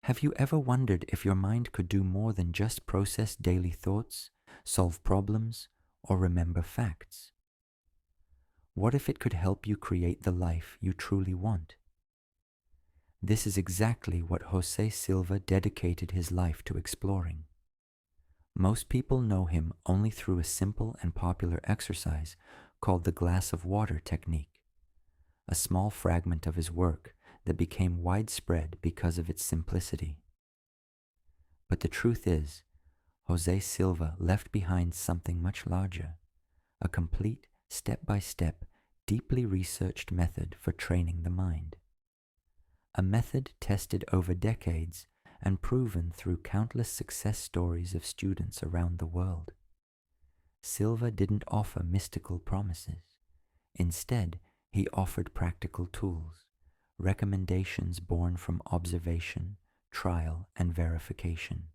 Have you ever wondered if your mind could do more than just process daily thoughts, solve problems, or remember facts? What if it could help you create the life you truly want? This is exactly what Jose Silva dedicated his life to exploring. Most people know him only through a simple and popular exercise called the glass of water technique, a small fragment of his work that became widespread because of its simplicity. But the truth is, Jose Silva left behind something much larger, a complete, step-by-step, deeply researched method for training the mind. A method tested over decades and proven through countless success stories of students around the world. Silva didn't offer mystical promises. Instead, he offered practical tools, recommendations born from observation, trial, and verification.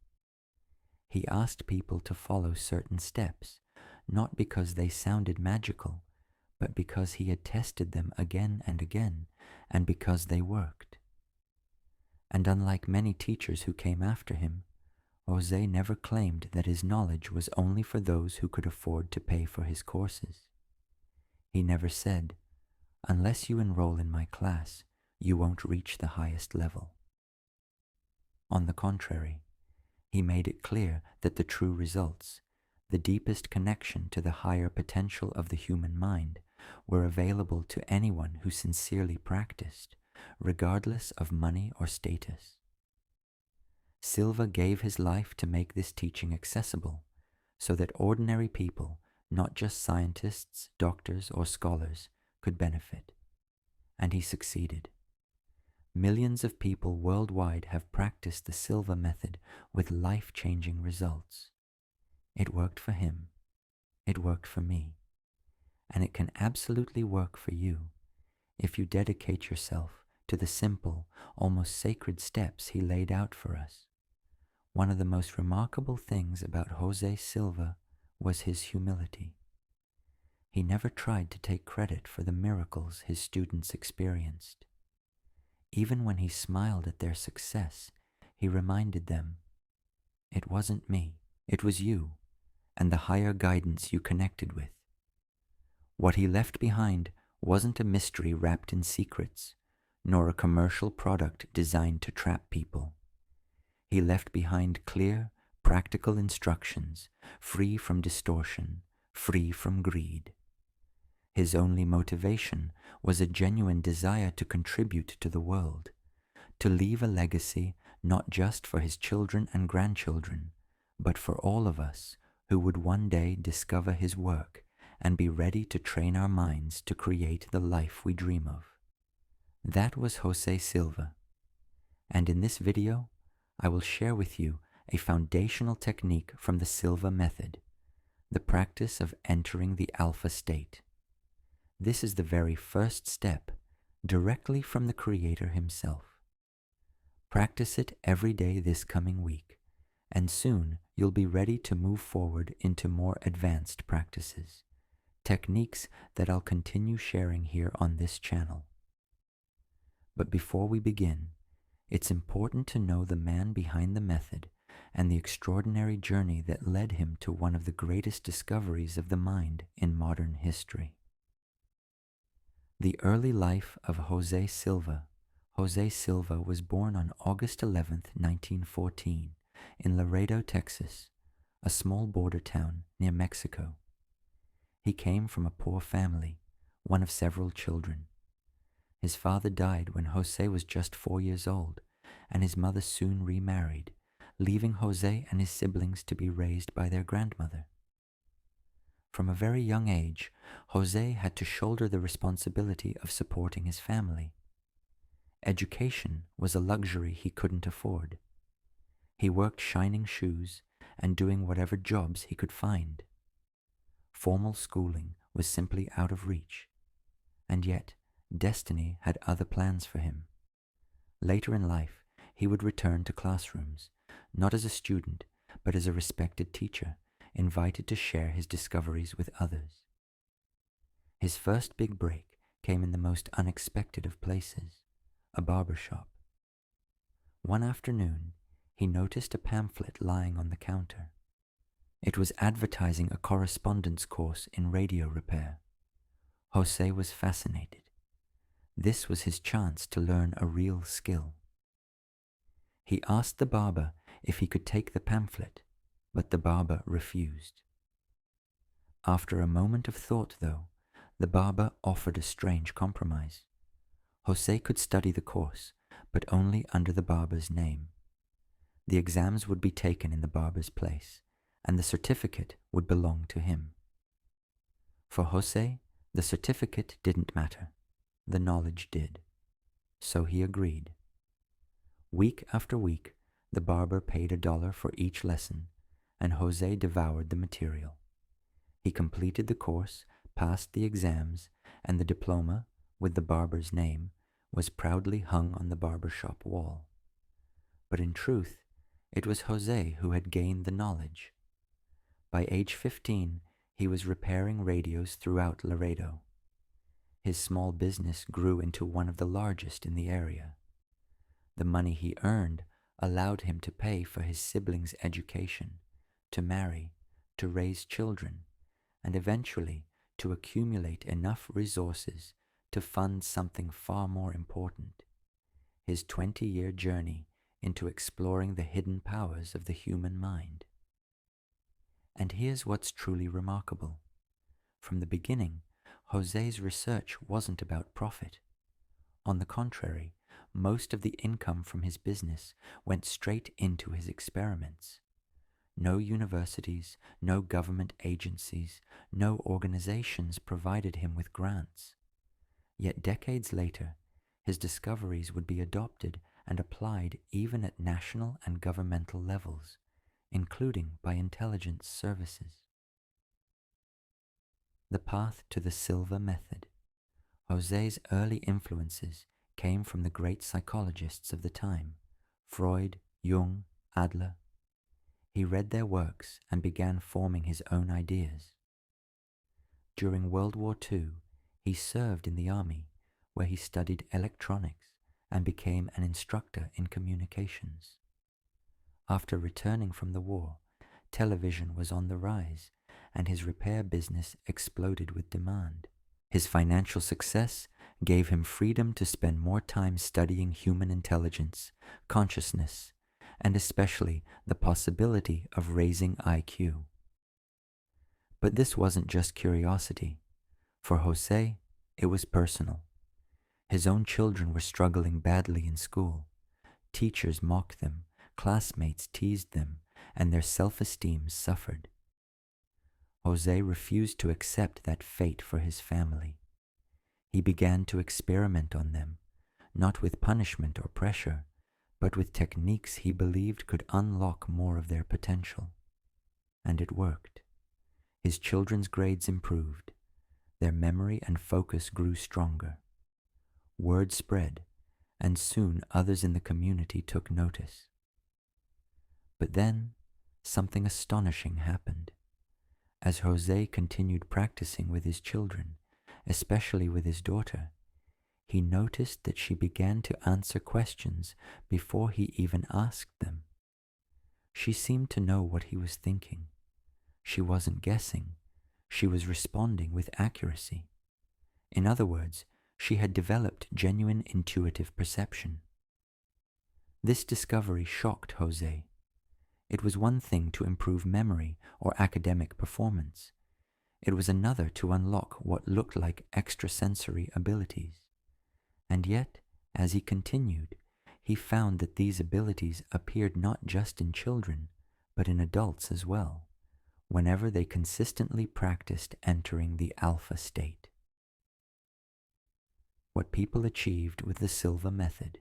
He asked people to follow certain steps, not because they sounded magical, but because he had tested them again and again, and because they worked. And unlike many teachers who came after him, Jose never claimed that his knowledge was only for those who could afford to pay for his courses. He never said, "Unless you enroll in my class, you won't reach the highest level." On the contrary, he made it clear that the true results, the deepest connection to the higher potential of the human mind, were available to anyone who sincerely practiced, regardless of money or status. Silva gave his life to make this teaching accessible, so that ordinary people, not just scientists, doctors, or scholars, could benefit. And he succeeded. Millions of people worldwide have practiced the Silva Method with life-changing results. It worked for him. It worked for me. And it can absolutely work for you if you dedicate yourself to the simple, almost sacred steps he laid out for us. One of the most remarkable things about Jose Silva was his humility. He never tried to take credit for the miracles his students experienced. Even when he smiled at their success, he reminded them, "It wasn't me, it was you, and the higher guidance you connected with." What he left behind wasn't a mystery wrapped in secrets, nor a commercial product designed to trap people. He left behind clear, practical instructions, free from distortion, free from greed. His only motivation was a genuine desire to contribute to the world, to leave a legacy not just for his children and grandchildren, but for all of us who would one day discover his work and be ready to train our minds to create the life we dream of. That was Jose Silva. And in this video, I will share with you a foundational technique from the Silva Method, the practice of entering the alpha state. This is the very first step, directly from the Creator himself. Practice it every day this coming week, and soon you'll be ready to move forward into more advanced practices, techniques that I'll continue sharing here on this channel. But before we begin, it's important to know the man behind the method and the extraordinary journey that led him to one of the greatest discoveries of the mind in modern history. The early life of Jose Silva. Jose Silva was born on August 11, 1914, in Laredo, Texas, a small border town near Mexico. He came from a poor family, one of several children. His father died when Jose was just 4 years old, and his mother soon remarried, leaving Jose and his siblings to be raised by their grandmother. From a very young age, Jose had to shoulder the responsibility of supporting his family. Education was a luxury he couldn't afford. He worked shining shoes and doing whatever jobs he could find. Formal schooling was simply out of reach, and yet destiny had other plans for him. Later in life, he would return to classrooms, not as a student, but as a respected teacher, invited to share his discoveries with others. His first big break came in the most unexpected of places, a barber shop. One afternoon, he noticed a pamphlet lying on the counter. It was advertising a correspondence course in radio repair. Jose was fascinated. This was his chance to learn a real skill. He asked the barber if he could take the pamphlet, but the barber refused. After a moment of thought, though, the barber offered a strange compromise. Jose could study the course, but only under the barber's name. The exams would be taken in the barber's place, and the certificate would belong to him. For Jose, the certificate didn't matter. The knowledge did. So he agreed. Week after week, the barber paid $1 for each lesson, and Jose devoured the material. He completed the course, passed the exams, and the diploma, with the barber's name, was proudly hung on the barber shop wall. But in truth, it was Jose who had gained the knowledge. By age 15, he was repairing radios throughout Laredo. His small business grew into one of the largest in the area. The money he earned allowed him to pay for his siblings' education, to marry, to raise children, and eventually to accumulate enough resources to fund something far more important: his 20-year journey into exploring the hidden powers of the human mind. And here's what's truly remarkable. From the beginning, Jose's research wasn't about profit. On the contrary, most of the income from his business went straight into his experiments. No universities, no government agencies, no organizations provided him with grants. Yet decades later, his discoveries would be adopted and applied even at national and governmental levels, including by intelligence services. The path to the Silva Method. Jose's early influences came from the great psychologists of the time: Freud, Jung, Adler. He read their works and began forming his own ideas. During World War II, he served in the army, where he studied electronics and became an instructor in communications. After returning from the war, television was on the rise, and his repair business exploded with demand. His financial success gave him freedom to spend more time studying human intelligence, consciousness, and especially the possibility of raising IQ. But this wasn't just curiosity. For Jose, it was personal. His own children were struggling badly in school. Teachers mocked them, classmates teased them, and their self-esteem suffered. Jose refused to accept that fate for his family. He began to experiment on them, not with punishment or pressure, but with techniques he believed could unlock more of their potential. And it worked. His children's grades improved. Their memory and focus grew stronger. Word spread, and soon others in the community took notice. But then, something astonishing happened. As Jose continued practicing with his children, especially with his daughter, he noticed that she began to answer questions before he even asked them. She seemed to know what he was thinking. She wasn't guessing. She was responding with accuracy. In other words, she had developed genuine intuitive perception. This discovery shocked Jose. It was one thing to improve memory or academic performance. It was another to unlock what looked like extrasensory abilities. And yet, as he continued, he found that these abilities appeared not just in children, but in adults as well, whenever they consistently practiced entering the alpha state. What people achieved with the Silva Method.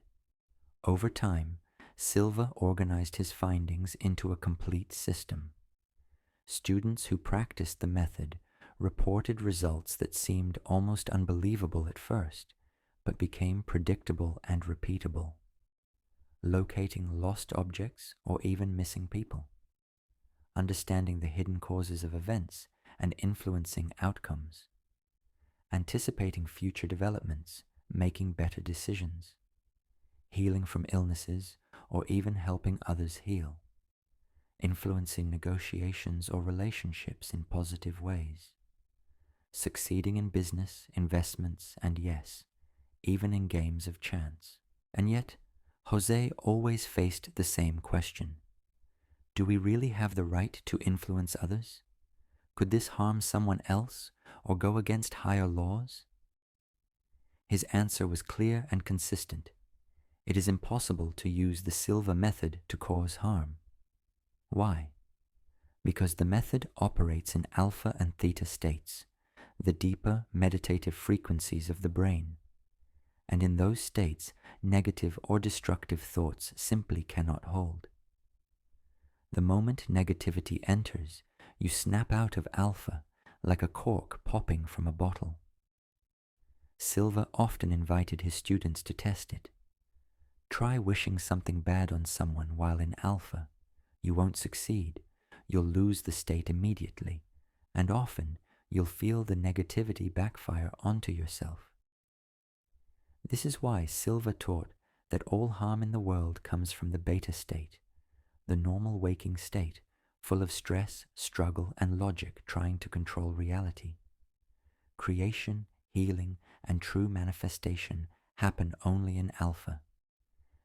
Over time, Silva organized his findings into a complete system. Students who practiced the method reported results that seemed almost unbelievable at first, but became predictable and repeatable. Locating lost objects or even missing people. Understanding the hidden causes of events and influencing outcomes. Anticipating future developments, making better decisions. Healing from illnesses or even helping others heal, influencing negotiations or relationships in positive ways, succeeding in business, investments, and yes, even in games of chance. And yet, Jose always faced the same question. Do we really have the right to influence others? Could this harm someone else or go against higher laws? His answer was clear and consistent. It is impossible to use the Silva method to cause harm. Why? Because the method operates in alpha and theta states, the deeper meditative frequencies of the brain. And in those states, negative or destructive thoughts simply cannot hold. The moment negativity enters, you snap out of alpha like a cork popping from a bottle. Silva often invited his students to test it. Try wishing something bad on someone while in alpha. You won't succeed. You'll lose the state immediately, and often you'll feel the negativity backfire onto yourself. This is why Silva taught that all harm in the world comes from the beta state, the normal waking state, full of stress, struggle, and logic trying to control reality. Creation, healing, and true manifestation happen only in alpha.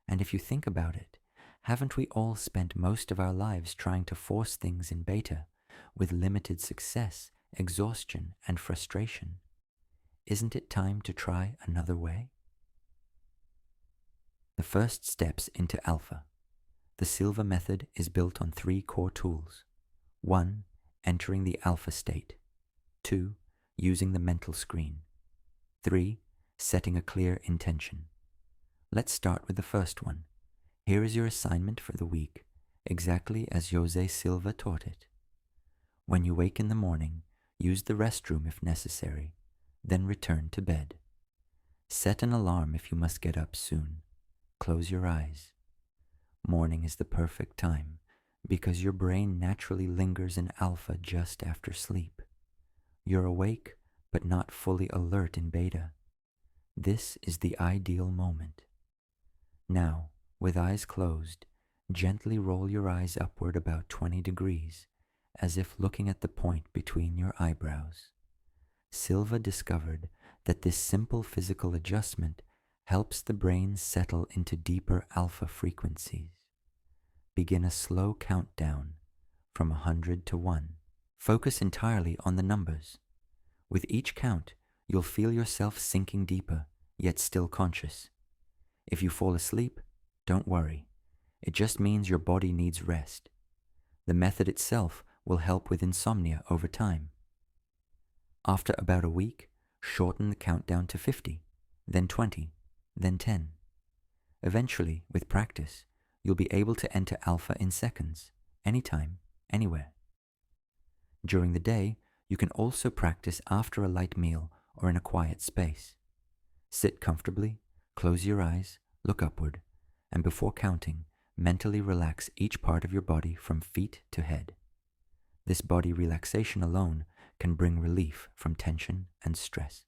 And if you think about it, haven't we all spent most of our lives trying to force things in beta with limited success, exhaustion, and frustration? Isn't it time to try another way? The first steps into alpha. The Silva method is built on 3 core tools. 1. Entering the alpha state. 2. Using the mental screen. 3. Setting a clear intention. Let's start with the first one. Here is your assignment for the week, exactly as Jose Silva taught it. When you wake in the morning, use the restroom if necessary, then return to bed. Set an alarm if you must get up soon. Close your eyes. Morning is the perfect time because your brain naturally lingers in alpha just after sleep. You're awake but not fully alert in beta. This is the ideal moment. Now, with eyes closed, gently roll your eyes upward about 20 degrees, as if looking at the point between your eyebrows. Silva discovered that this simple physical adjustment helps the brain settle into deeper alpha frequencies. Begin a slow countdown from 100 to 1. Focus entirely on the numbers. With each count, you'll feel yourself sinking deeper, yet still conscious. If you fall asleep, don't worry. It just means your body needs rest. The method itself will help with insomnia over time. After about a week, shorten the countdown to 50, then 20, then 10. Eventually, with practice, you'll be able to enter alpha in seconds, anytime, anywhere. During the day, you can also practice after a light meal or in a quiet space. Sit comfortably, close your eyes, look upward, and before counting, mentally relax each part of your body from feet to head. This body relaxation alone can bring relief from tension and stress.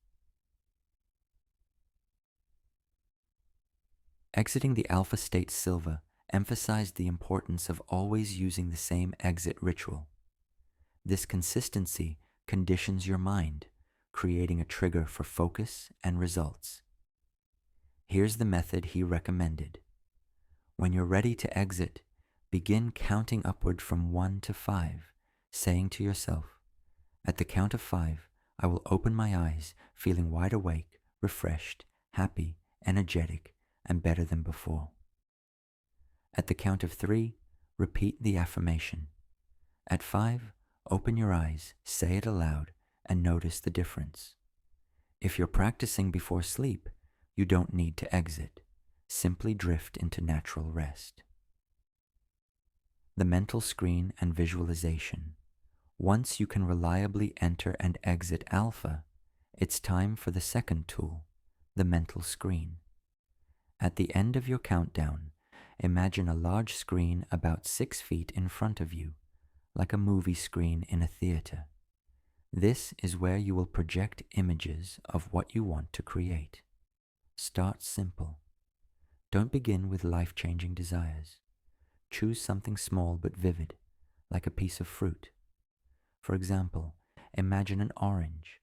Exiting the alpha state Silva emphasized the importance of always using the same exit ritual. This consistency conditions your mind, creating a trigger for focus and results. Here's the method he recommended. When you're ready to exit, begin counting upward from 1 to 5, saying to yourself, at the count of 5, I will open my eyes, feeling wide awake, refreshed, happy, energetic, and better than before. At the count of 3, repeat the affirmation. At 5, open your eyes, say it aloud, and notice the difference. If you're practicing before sleep, you don't need to exit. Simply drift into natural rest. The mental screen and visualization. Once you can reliably enter and exit alpha, it's time for the second tool, the mental screen. At the end of your countdown, imagine a large screen about 6 feet in front of you, like a movie screen in a theater. This is where you will project images of what you want to create. Start simple. Don't begin with life-changing desires. Choose something small but vivid, like a piece of fruit. For example, imagine an orange,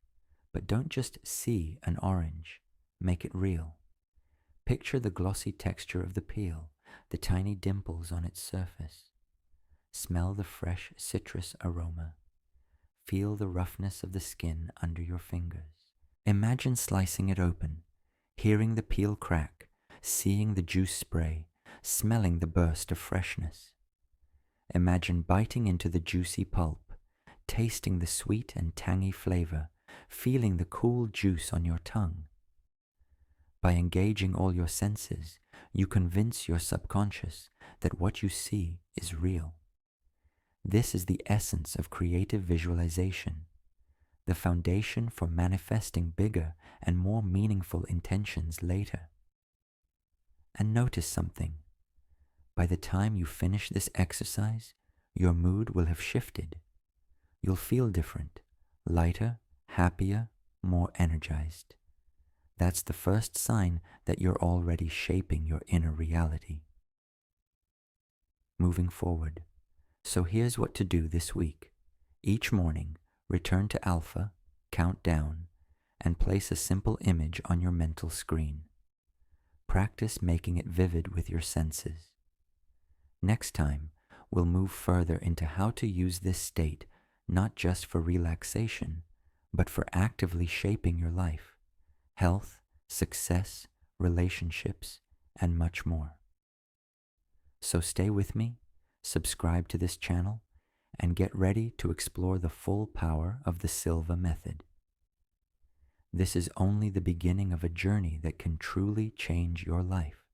but don't just see an orange, make it real. Picture the glossy texture of the peel, the tiny dimples on its surface. Smell the fresh citrus aroma. Feel the roughness of the skin under your fingers. Imagine slicing it open, hearing the peel crack, seeing the juice spray, smelling the burst of freshness. Imagine biting into the juicy pulp, tasting the sweet and tangy flavor, feeling the cool juice on your tongue. By engaging all your senses, you convince your subconscious that what you see is real. This is the essence of creative visualization, the foundation for manifesting bigger and more meaningful intentions later. And notice something. By the time you finish this exercise, your mood will have shifted. You'll feel different, lighter, happier, more energized. That's the first sign that you're already shaping your inner reality. Moving forward. So here's what to do this week. Each morning, return to Alpha, count down, and place a simple image on your mental screen. Practice making it vivid with your senses. Next time, we'll move further into how to use this state not just for relaxation, but for actively shaping your life, health, success, relationships, and much more. So stay with me, subscribe to this channel, and get ready to explore the full power of the Silva Method. This is only the beginning of a journey that can truly change your life.